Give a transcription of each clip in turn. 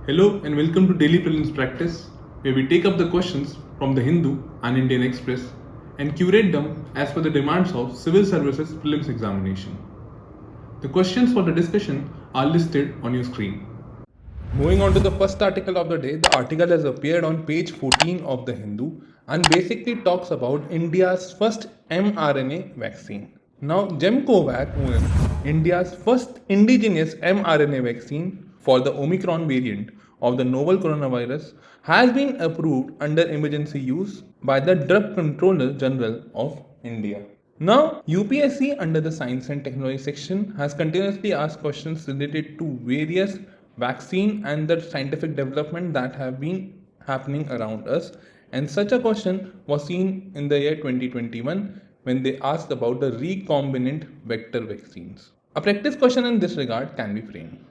Hello and welcome to Daily Prelims Practice, where we take up the questions from the Hindu and Indian Express and curate them as per the demands of Civil Services Prelims examination. The questions for the discussion are listed on your screen. Moving on to the first article of the day, the article has appeared on page 14 of the Hindu and basically talks about India's first mRNA vaccine. Now, Gemcovac, India's first indigenous mRNA vaccine for the Omicron variant of the novel coronavirus, has been approved under emergency use by the Drug Controller General of India. Now, UPSC under the Science and Technology section has continuously asked questions related to various vaccine and the scientific development that have been happening around us. And such a question was seen in the year 2021 when they asked about the recombinant vector vaccines. A practice question in this regard can be framed.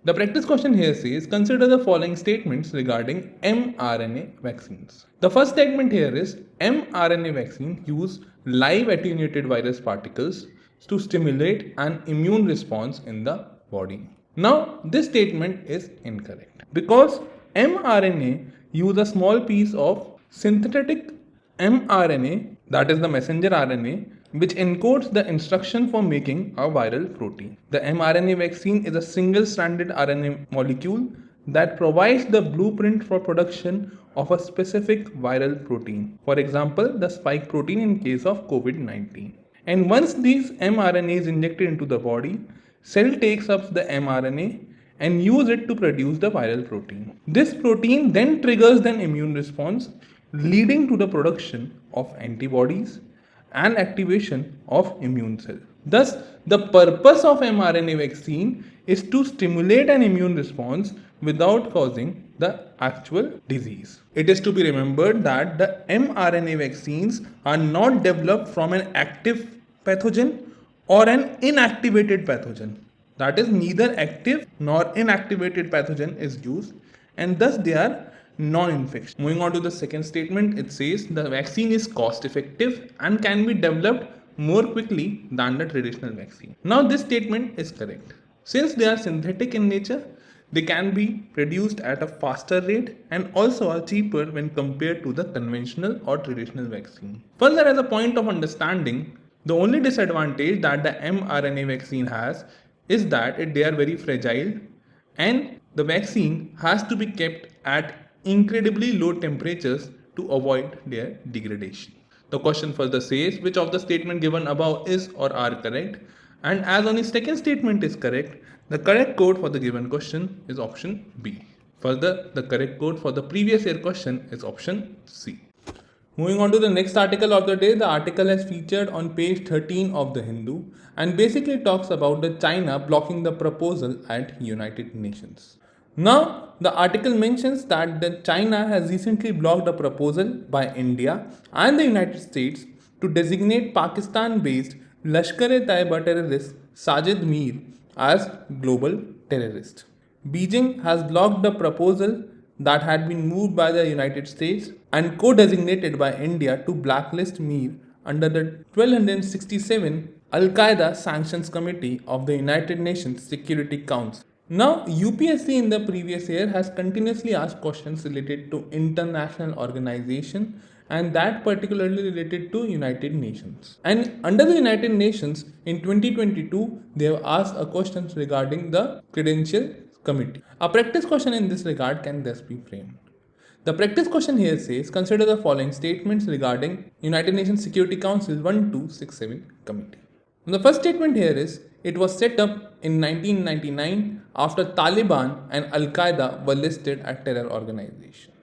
The practice question here says, consider the following statements regarding mRNA vaccines. The first statement here is, mRNA vaccine use live attenuated virus particles to stimulate an immune response in the body. Now, this statement is incorrect because mRNA use a small piece of synthetic mRNA, that is the messenger RNA, which encodes the instruction for making a viral protein. The mRNA vaccine is a single-stranded RNA molecule that provides the blueprint for production of a specific viral protein. For example, the spike protein in case of COVID-19. And once these mRNA is injected into the body, cell takes up the mRNA and use it to produce the viral protein. This protein then triggers an immune response, leading to the production of antibodies and activation of immune cell. Thus, the purpose of mRNA vaccine is to stimulate an immune response without causing the actual disease. It is to be remembered that the mRNA vaccines are not developed from an active pathogen or an inactivated pathogen. That is, neither active nor inactivated pathogen is used, and thus they are non-infectious. Moving on to the second statement, it says the vaccine is cost effective and can be developed more quickly than the traditional vaccine. Now, this statement is correct. Since they are synthetic in nature, they can be produced at a faster rate and also are cheaper when compared to the conventional or traditional vaccine. Further, as a point of understanding, the only disadvantage that the mRNA vaccine has is that they are very fragile and the vaccine has to be kept at incredibly low temperatures to avoid their degradation. The question further says which of the statement given above is or are correct, and as only second statement is correct, the correct code for the given question is option B. Further, the correct code for the previous year question is option C. Moving on to the next article of the day, the article has featured on page 13 of the Hindu and basically talks about the China blocking the proposal at United Nations. Now, the article mentions that the China has recently blocked a proposal by India and the United States to designate Pakistan-based Lashkar-e-Taiba terrorist Sajid Mir as global terrorist. Beijing has blocked the proposal that had been moved by the United States and co-designated by India to blacklist Mir under the 1267 Al-Qaeda Sanctions Committee of the United Nations Security Council. Now, UPSC in the previous year has continuously asked questions related to international organization and that particularly related to United Nations. And under the United Nations in 2022, they have asked a question regarding the Credential Committee. A practice question in this regard can thus be framed. The practice question here says, consider the following statements regarding United Nations Security Council 1267 Committee. And the first statement here is, it was set up in 1999 after Taliban and Al-Qaeda were listed as terror organizations.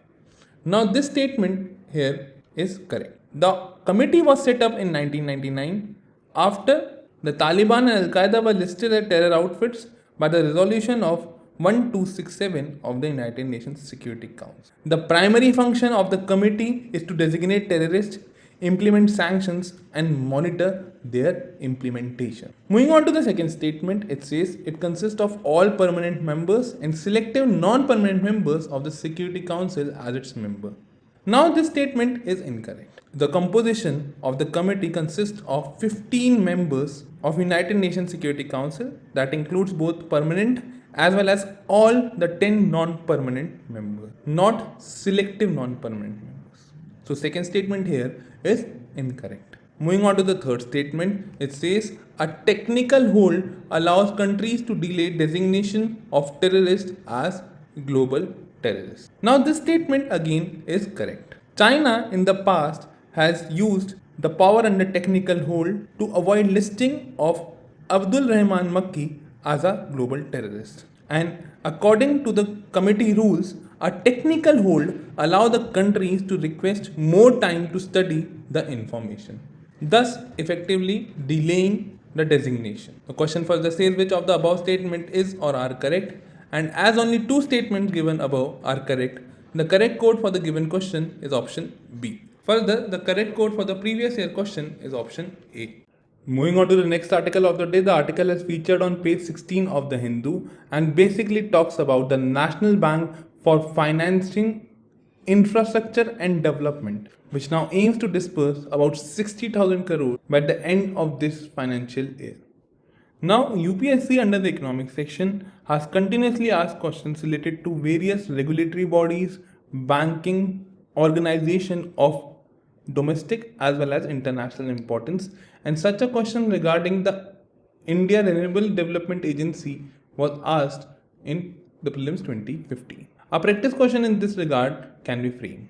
Now, this statement here is correct. The committee was set up in 1999 after the Taliban and Al-Qaeda were listed as terror outfits by the resolution of 1267 of the United Nations Security Council. The primary function of the committee is to designate terrorists, implement sanctions, and monitor their implementation. Moving on to the second statement, it says it consists of all permanent members and selective non-permanent members of the Security Council as its member. Now, this statement is incorrect. The composition of the committee consists of 15 members of United Nations Security Council that includes both permanent as well as all the 10 non-permanent members, not selective non-permanent members. So second statement here is incorrect. Moving on to the third statement, it says a technical hold allows countries to delay designation of terrorists as global terrorists. Now this statement again is correct. China in the past has used the power under technical hold to avoid listing of Abdul Rahman Makki as a global terrorist. And according to the committee rules, a technical hold allows the countries to request more time to study the information, thus effectively delaying the designation. The question further says which of the above statement is or are correct, and as only two statements given above are correct, the correct code for the given question is option B. Further, the correct code for the previous year question is option A. Moving on to the next article of the day, the article is featured on page 16 of the Hindu and basically talks about the National Bank for Financing Infrastructure and Development, which now aims to disburse about 60,000 crore by the end of this financial year. Now, UPSC under the economics section has continuously asked questions related to various regulatory bodies, banking, organization of domestic as well as international importance, and such a question regarding the India Renewable Development Agency was asked in the prelims 2015. A practice question in this regard can be framed.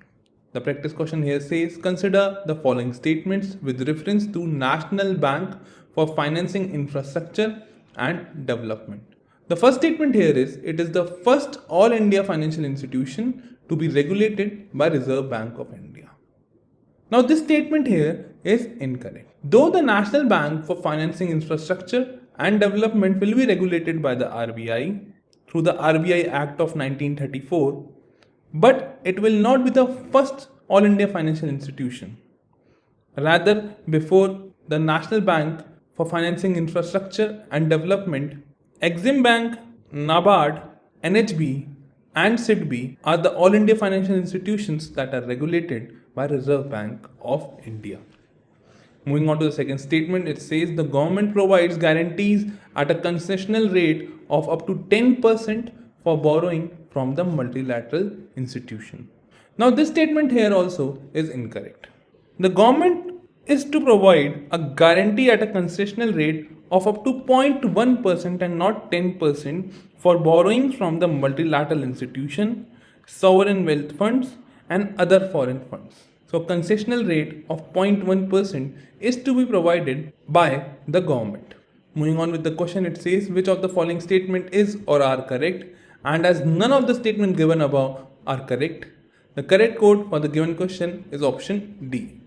The practice question here says, consider the following statements with reference to National Bank for Financing Infrastructure and Development. The first statement here is, it is the first all India financial institution to be regulated by Reserve Bank of India. Now this statement here is incorrect. Though the National Bank for Financing Infrastructure and Development will be regulated by the RBI through the RBI Act of 1934, but it will not be the first all India financial institution. Rather, before the National Bank for Financing Infrastructure and Development, Exim Bank, NaBFID, NHB and SIDB are the all India financial institutions that are regulated by Reserve Bank of India. Moving on to the second statement, it says the government provides guarantees at a concessional rate of up to 10% for borrowing from the multilateral institution. Now this statement here also is incorrect. The government is to provide a guarantee at a concessional rate of up to 0.1% and not 10% for borrowings from the multilateral institution, sovereign wealth funds and other foreign funds. So concessional rate of 0.1% is to be provided by the government. Moving on with the question, it says which of the following statement is or are correct, and as none of the statements given above are correct, the correct code for the given question is option D.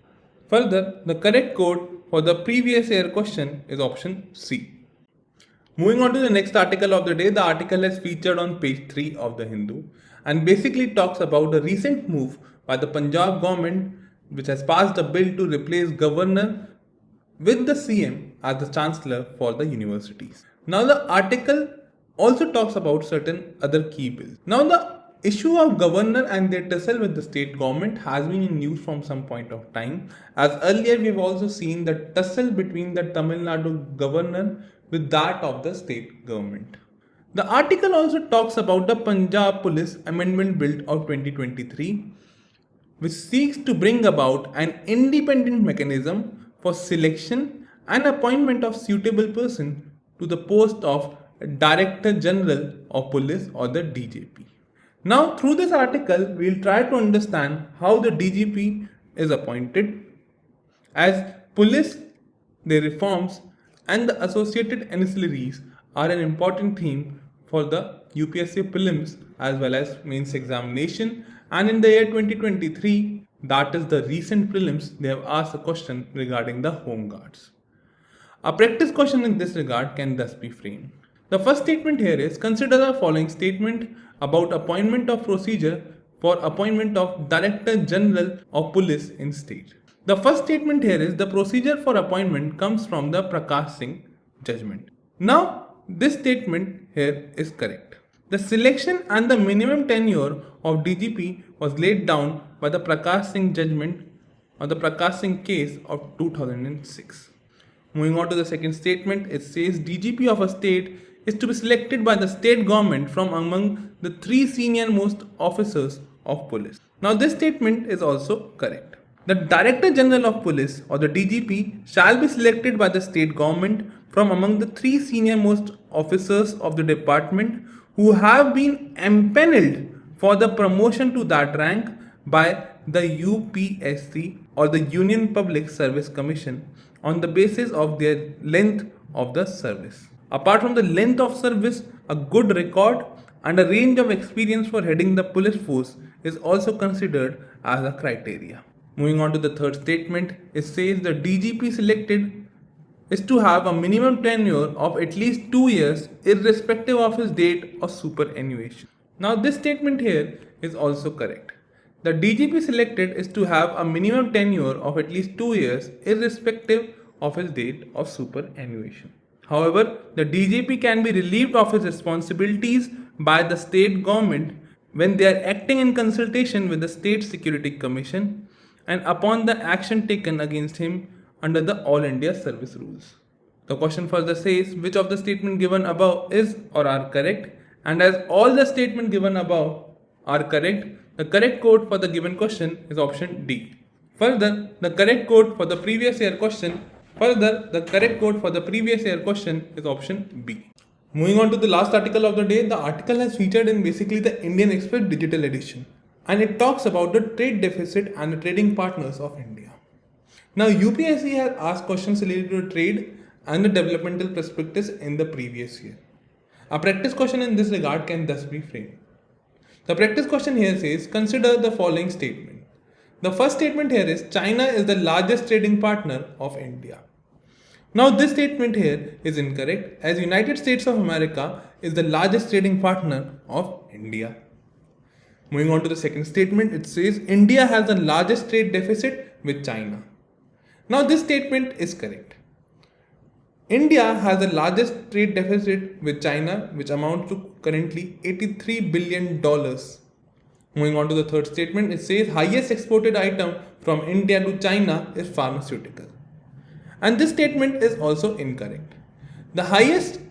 Further, the correct code for the previous year question is option C. Moving on to the next article of the day, the article is featured on page 3 of the Hindu and basically talks about the recent move by the Punjab government, which has passed a bill to replace governor with the CM as the chancellor for the universities. Now the article also talks about certain other key bills. Now the issue of governor and their tussle with the state government has been in news from some point of time, as earlier we've also seen the tussle between the Tamil Nadu governor with that of the state government. The article also talks about the Punjab Police Amendment Bill of 2023, which seeks to bring about an independent mechanism for selection and appointment of suitable person to the post of Director General of Police or the DGP. Now through this article, we'll try to understand how the DGP is appointed, as police, their reforms and the associated ancillaries are an important theme for the UPSC Prelims as well as mains examination, and in the year 2023, that is the recent prelims, they have asked a question regarding the home guards. A practice question in this regard can thus be framed. The first statement here is, consider the following statement about appointment of procedure for appointment of Director General of Police in state. The first statement here is, the procedure for appointment comes from the Prakash Singh judgment. Now this statement here is correct. The selection and the minimum tenure of DGP was laid down by the Prakash Singh judgment or the Prakash Singh case of 2006. Moving on to the second statement, it says DGP of a state is to be selected by the state government from among the 3 senior most officers of police. Now this statement is also correct. The Director General of Police or the DGP shall be selected by the state government from among the 3 senior most officers of the department who have been empaneled for the promotion to that rank by the UPSC or the Union Public Service Commission on the basis of their length of the service. Apart from the length of service, a good record and a range of experience for heading the police force is also considered as a criteria. Moving on to the third statement, it says the DGP selected is to have a minimum tenure of at least 2 years irrespective of his date of superannuation. Now this statement here is also correct. The DGP selected is to have a minimum tenure of at least 2 years irrespective of his date of superannuation. However, the DGP can be relieved of his responsibilities by the state government when they are acting in consultation with the State Security Commission and upon the action taken against him under the All India Service Rules. The question further says which of the statement given above is or are correct, and as all the statement given above are correct, the correct code for the given question is option D. Further, the correct code for the previous year question is option B. Moving on to the last article of the day, the article has featured in basically the Indian Express digital edition, and it talks about the trade deficit and the trading partners of India. Now UPSC has asked questions related to trade and the developmental prospectus in the previous year. A practice question in this regard can thus be framed. The practice question here says, consider the following statement. The first statement here is, China is the largest trading partner of India. Now this statement here is incorrect, as United States of America is the largest trading partner of India. Moving on to the second statement, it says, India has the largest trade deficit with China. Now this statement is correct. India has the largest trade deficit with China, which amounts to currently $83 billion. Moving on to the third statement, it says highest exported item from India to China is pharmaceutical. And this statement is also incorrect. The highest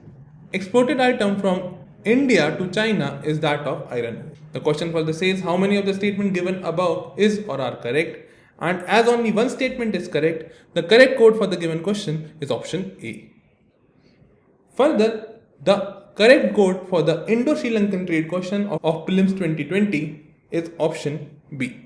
exported item from India to China is that of iron ore. The question further says how many of the statement given above is or are correct, and as only one statement is correct, the correct code for the given question is option A. Further, the correct code for the Indo-Sri Lankan trade question of Prelims 2020 is option B.